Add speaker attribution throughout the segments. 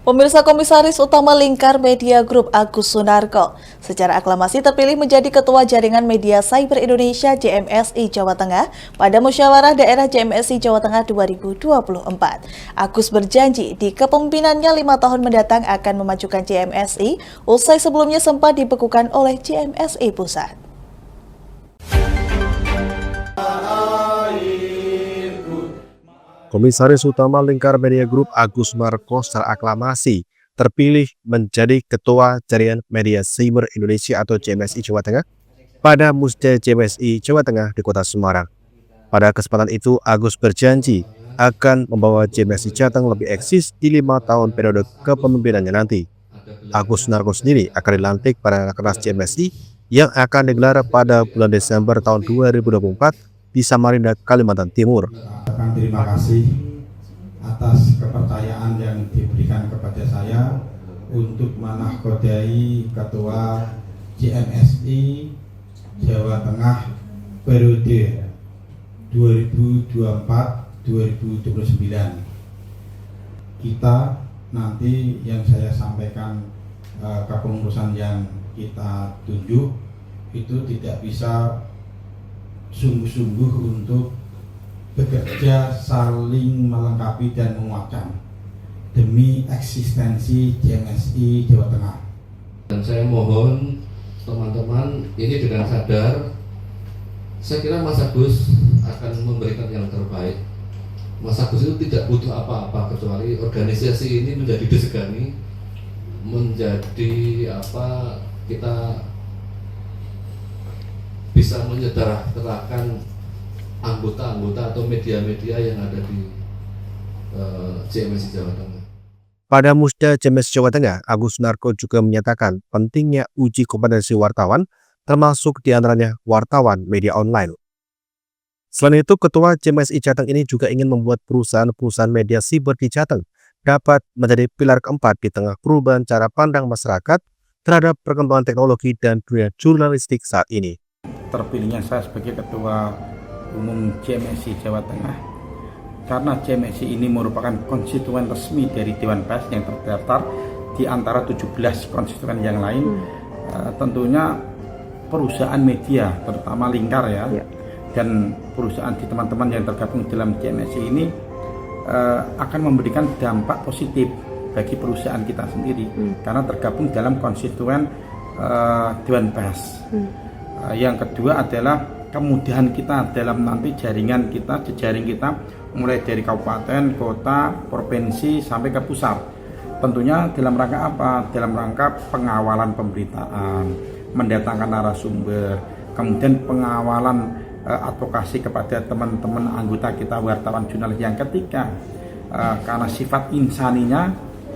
Speaker 1: Pemirsa, Komisaris Utama Lingkar Media Group Agus Sunarko secara aklamasi terpilih menjadi Ketua Jaringan Media Cyber Indonesia JMSI Jawa Tengah pada Musyawarah Daerah JMSI Jawa Tengah 2024. Agus berjanji di kepemimpinannya 5 tahun mendatang akan memajukan JMSI usai sebelumnya sempat dibekukan oleh JMSI Pusat.
Speaker 2: Komisaris Utama Lingkar Media Group Agus Sunarko secara aklamasi terpilih menjadi Ketua Jaringan Media Cyber Indonesia atau JMSI Jawa Tengah pada Musda JMSI Jawa Tengah di Kota Semarang. Pada kesempatan itu, Agus berjanji akan membawa JMSI Jateng lebih eksis di 5 tahun periode kepemimpinannya nanti. Agus Sunarko sendiri akan dilantik pada Rakernas JMSI yang akan digelar pada bulan Desember tahun 2024 di Samarinda, Kalimantan Timur.
Speaker 3: Terima kasih atas kepercayaan yang diberikan kepada saya untuk menahkodai Ketua JMSI Jawa Tengah periode 2024-2029. Kita nanti yang saya sampaikan kepengurusan yang kita tunjuk itu tidak bisa sungguh-sungguh untuk bekerja saling melengkapi dan menguatkan demi eksistensi JMSI Jawa Tengah.
Speaker 4: Dan saya mohon teman-teman ini dengan sadar, saya kira Mas Agus akan memberikan yang terbaik. Mas Agus itu tidak butuh apa-apa kecuali organisasi ini menjadi disegani, menjadi kita bisa menyederhanakan anggota-anggota atau media-media yang ada di JMSI Jawa Tengah.
Speaker 2: Pada Musda JMSI Jawa Tengah, Agus Sunarko juga menyatakan pentingnya uji kompetensi wartawan, termasuk diantaranya wartawan media online. Selain itu, Ketua JMSI Jateng ini juga ingin membuat perusahaan-perusahaan media siber di Jateng dapat menjadi pilar keempat di tengah perubahan cara pandang masyarakat terhadap perkembangan teknologi dan dunia jurnalistik saat ini.
Speaker 3: Terpilihnya saya sebagai Ketua Umum JMSI Jawa Tengah karena JMSI ini merupakan konstituen resmi dari Dewan Pers yang terdaftar di antara 17 konstituen yang lain. Tentunya perusahaan media terutama Lingkar dan perusahaan di teman-teman yang tergabung dalam JMSI ini akan memberikan dampak positif bagi perusahaan kita sendiri karena tergabung dalam konstituen Dewan Pers. Yang kedua adalah kemudahan kita dalam nanti jaringan kita, jejaring kita mulai dari kabupaten, kota, provinsi sampai ke pusat. Tentunya dalam rangka apa? Dalam rangka pengawalan pemberitaan, mendatangkan narasumber, kemudian pengawalan advokasi kepada teman-teman anggota kita wartawan jurnalis yang ketiga. Karena sifat insaninya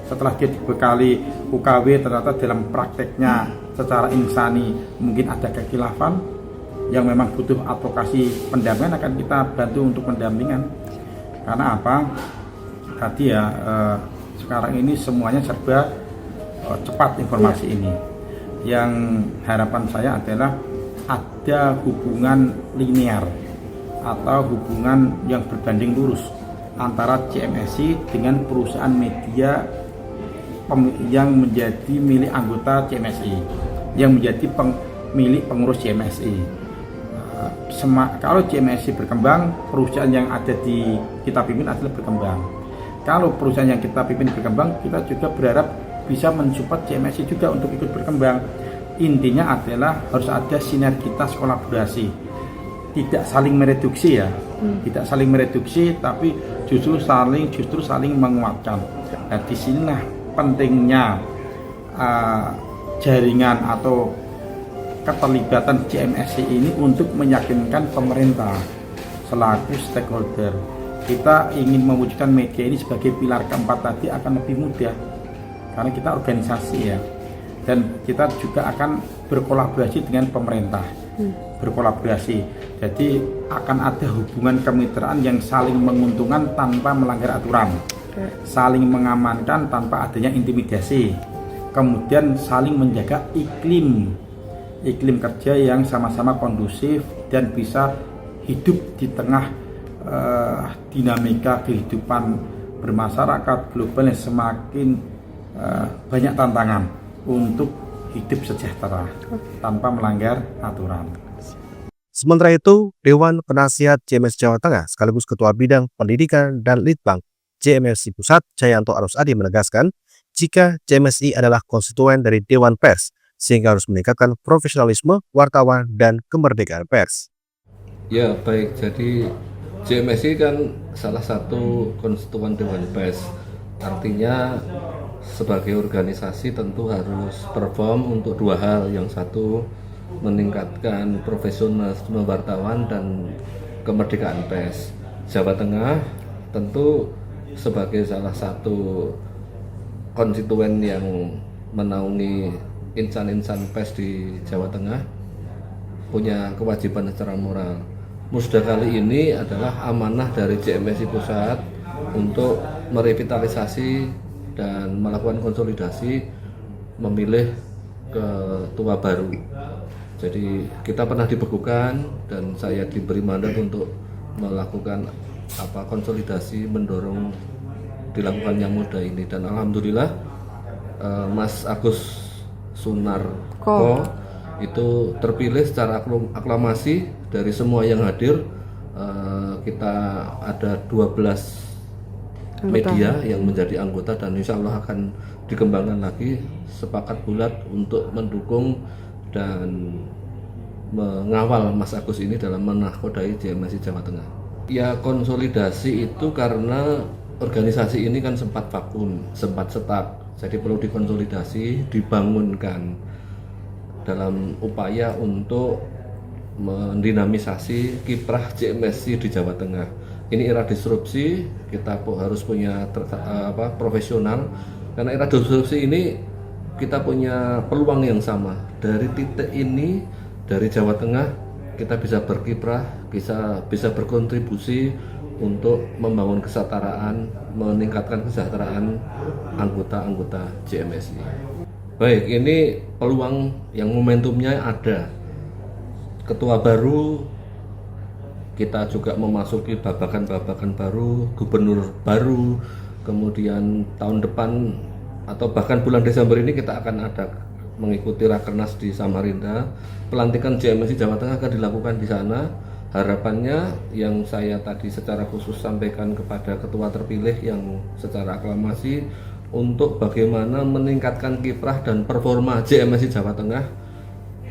Speaker 3: setelah dia dibekali UKW ternyata dalam prakteknya secara insani mungkin ada kekhilafan yang memang butuh advokasi pendampingan akan kita bantu untuk pendampingan. Karena apa? Tadi sekarang ini semuanya serba cepat informasi ini. Yang harapan saya adalah ada hubungan linear atau hubungan yang berbanding lurus antara JMSI dengan perusahaan media yang menjadi milik anggota JMSI, yang menjadi milik pengurus JMSI. Kalau JMSI berkembang, perusahaan yang ada di kita pimpin adalah berkembang. Kalau perusahaan yang kita pimpin berkembang, kita juga berharap bisa mensupport JMSI juga untuk ikut berkembang. Intinya adalah harus ada sinergitas kolaborasi, tidak saling mereduksi tidak saling mereduksi, tapi justru saling menguatkan. Nah, disinilah pentingnya jaringan atau keterlibatan JMSI ini untuk meyakinkan pemerintah selaku stakeholder. Kita ingin mewujudkan media ini sebagai pilar keempat tadi akan lebih mudah karena kita organisasi dan kita juga akan berkolaborasi dengan pemerintah. Berkolaborasi, jadi akan ada hubungan kemitraan yang saling menguntungkan tanpa melanggar aturan, saling mengamankan tanpa adanya intimidasi, kemudian saling menjaga iklim kerja yang sama-sama kondusif dan bisa hidup di tengah dinamika kehidupan bermasyarakat global yang semakin banyak tantangan untuk hidup sejahtera tanpa melanggar aturan.
Speaker 2: Sementara itu, Dewan Penasihat JMSI Jawa Tengah sekaligus Ketua Bidang Pendidikan dan Litbang JMSI Pusat Jayanto Arusadi menegaskan jika JMSI adalah konstituen dari Dewan Pers sehingga harus meningkatkan profesionalisme wartawan dan kemerdekaan pers.
Speaker 4: Ya baik, jadi JMSI kan salah satu konstituen Dewan Pers. Artinya sebagai organisasi tentu harus perform untuk dua hal. Yang satu, meningkatkan profesionalisme wartawan dan kemerdekaan pers. Jawa Tengah tentu sebagai salah satu konstituen yang menaungi insan-insan pers di Jawa Tengah punya kewajiban secara moral. Musda kali ini adalah amanah dari JMSI Pusat untuk merevitalisasi dan melakukan konsolidasi memilih ketua baru. Jadi kita pernah dibekukan dan saya diberi mandat untuk melakukan konsolidasi, mendorong dilakukannya Musda ini, dan alhamdulillah Mas Agus Sunarko itu terpilih secara aklamasi dari semua yang hadir. Kita ada 12 media yang menjadi anggota dan insya Allah akan dikembangkan lagi, sepakat bulat untuk mendukung dan mengawal Mas Agus ini dalam menakodai JMSI Jawa Tengah. Ya, konsolidasi itu karena organisasi ini kan sempat vakum, sempat stuck, jadi perlu dikonsolidasi, dibangunkan dalam upaya untuk mendinamisasi kiprah JMSI di Jawa Tengah. Ini era disrupsi, kita harus punya profesional, karena era disrupsi ini kita punya peluang yang sama. Dari titik ini, dari Jawa Tengah, kita bisa berkiprah, bisa berkontribusi untuk membangun kesetaraan, meningkatkan kesejahteraan anggota-anggota JMSI. Baik, ini peluang yang momentumnya ada. Ketua baru, kita juga memasuki babakan-babakan baru, gubernur baru, kemudian tahun depan atau bahkan bulan Desember ini kita akan ada mengikuti Rakernas di Samarinda. Pelantikan JMSI Jawa Tengah akan dilakukan di sana. Harapannya yang saya tadi secara khusus sampaikan kepada ketua terpilih yang secara aklamasi untuk bagaimana meningkatkan kiprah dan performa JMSI Jawa Tengah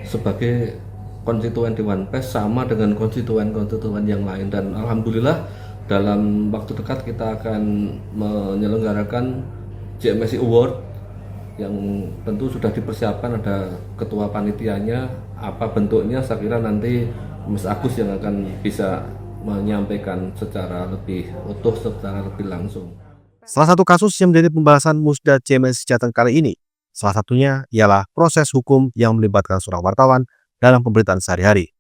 Speaker 4: sebagai konstituen Dewan Pers sama dengan konstituen-konstituen yang lain. Dan alhamdulillah dalam waktu dekat kita akan menyelenggarakan JMSI Award yang tentu sudah dipersiapkan, ada ketua panitianya, apa bentuknya saya kira nanti Mas Agus yang akan bisa menyampaikan secara lebih utuh, secara lebih langsung.
Speaker 2: Salah satu kasus yang menjadi pembahasan Musda JMSI Jateng kali ini, salah satunya ialah proses hukum yang melibatkan seorang wartawan dalam pemberitaan sehari-hari.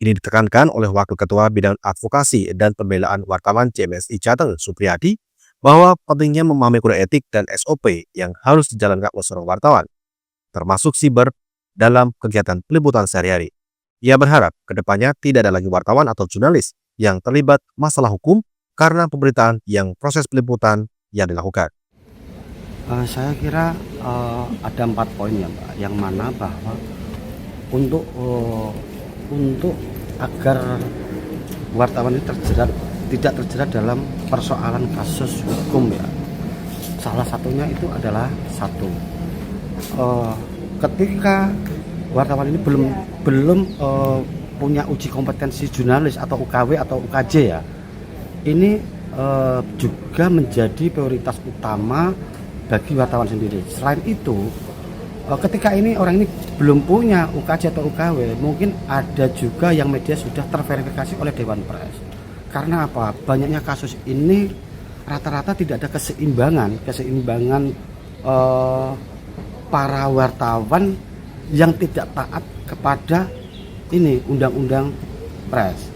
Speaker 2: Ini ditekankan oleh Wakil Ketua Bidang Advokasi dan Pembelaan Wartawan JMSI Jateng, Supriyadi, bahwa pentingnya memahami kode etik dan SOP yang harus dijalankan oleh seorang wartawan, termasuk siber dalam kegiatan peliputan sehari-hari. Ia berharap kedepannya tidak ada lagi wartawan atau jurnalis yang terlibat masalah hukum karena pemberitaan yang proses peliputan yang dilakukan.
Speaker 5: Saya kira ada 4 poin ya Pak, yang mana bahwa untuk agar wartawan ini tidak terjerat dalam persoalan kasus hukum ya. Salah satunya itu adalah ketika wartawan ini belum punya uji kompetensi jurnalis atau UKW atau UKJ ya. Ini juga menjadi prioritas utama bagi wartawan sendiri. Selain itu, ketika ini orang ini belum punya UKJ atau UKW, mungkin ada juga yang media sudah terverifikasi oleh Dewan Pers. Karena apa? Banyaknya kasus ini rata-rata tidak ada keseimbangan para wartawan yang tidak taat kepada ini undang-undang pers.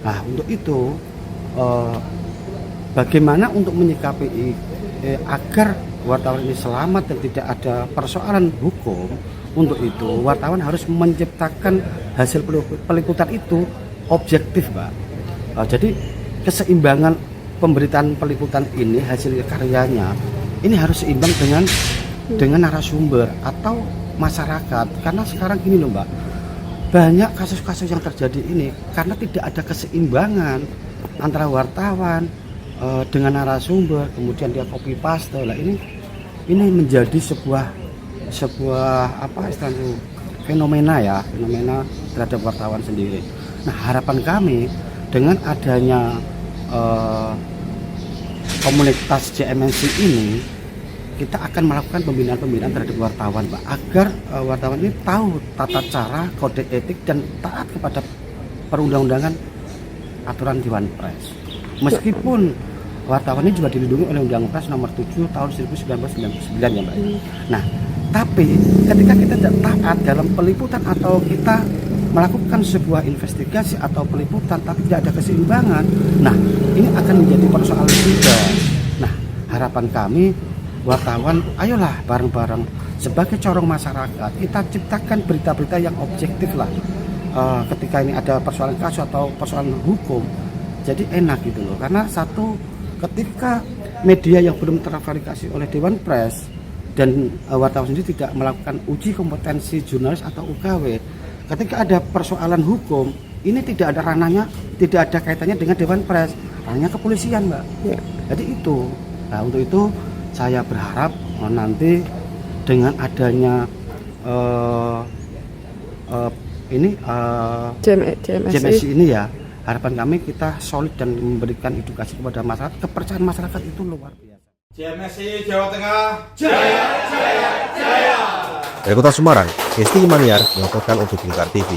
Speaker 5: Nah, untuk itu bagaimana untuk menyikapi agar wartawan ini selamat dan tidak ada persoalan hukum? Untuk itu wartawan harus menciptakan hasil peliputan itu objektif, Pak. Jadi keseimbangan pemberitaan peliputan ini hasil karyanya ini harus seimbang dengan narasumber atau masyarakat. Karena sekarang gini loh Mbak, banyak kasus-kasus yang terjadi ini karena tidak ada keseimbangan antara wartawan dengan narasumber, kemudian dia copy paste. Lah ini menjadi sebuah apa istilahnya fenomena terhadap wartawan sendiri. Nah, harapan kami dengan adanya komunitas JMSC ini, kita akan melakukan pembinaan terhadap wartawan, Pak, agar wartawan ini tahu tata cara, kode etik dan taat kepada perundang-undangan aturan Dewan Pers. Meskipun wartawan ini juga dilindungi oleh Undang-Undang Pers nomor 7 tahun 1999 ya, Mbak. Nah, tapi ketika kita tidak taat dalam peliputan atau kita melakukan sebuah investigasi atau peliputan tapi tidak ada keseimbangan, nah ini akan menjadi persoalan juga. Nah, harapan kami wartawan, ayolah bareng-bareng sebagai corong masyarakat kita ciptakan berita-berita yang objektif lah. Ketika ini ada persoalan kasus atau persoalan hukum, jadi enak gitu loh. Karena satu, ketika media yang belum terverifikasi oleh Dewan Pers dan wartawan sendiri tidak melakukan uji kompetensi jurnalis atau UKW, ketika ada persoalan hukum ini tidak ada ranahnya, tidak ada kaitannya dengan Dewan Pers, hanya kepolisian, Mbak. Ya. Jadi itu. Nah, untuk itu saya berharap nanti dengan adanya JMSC ini ya, harapan kami kita solid dan memberikan edukasi kepada masyarakat. Kepercayaan masyarakat itu luar biasa.
Speaker 3: JMSC Jawa Tengah, jaya, jaya, jaya.
Speaker 2: Dari Kota Semarang, Kesti Maniar melaporkan untuk Lingkar TV.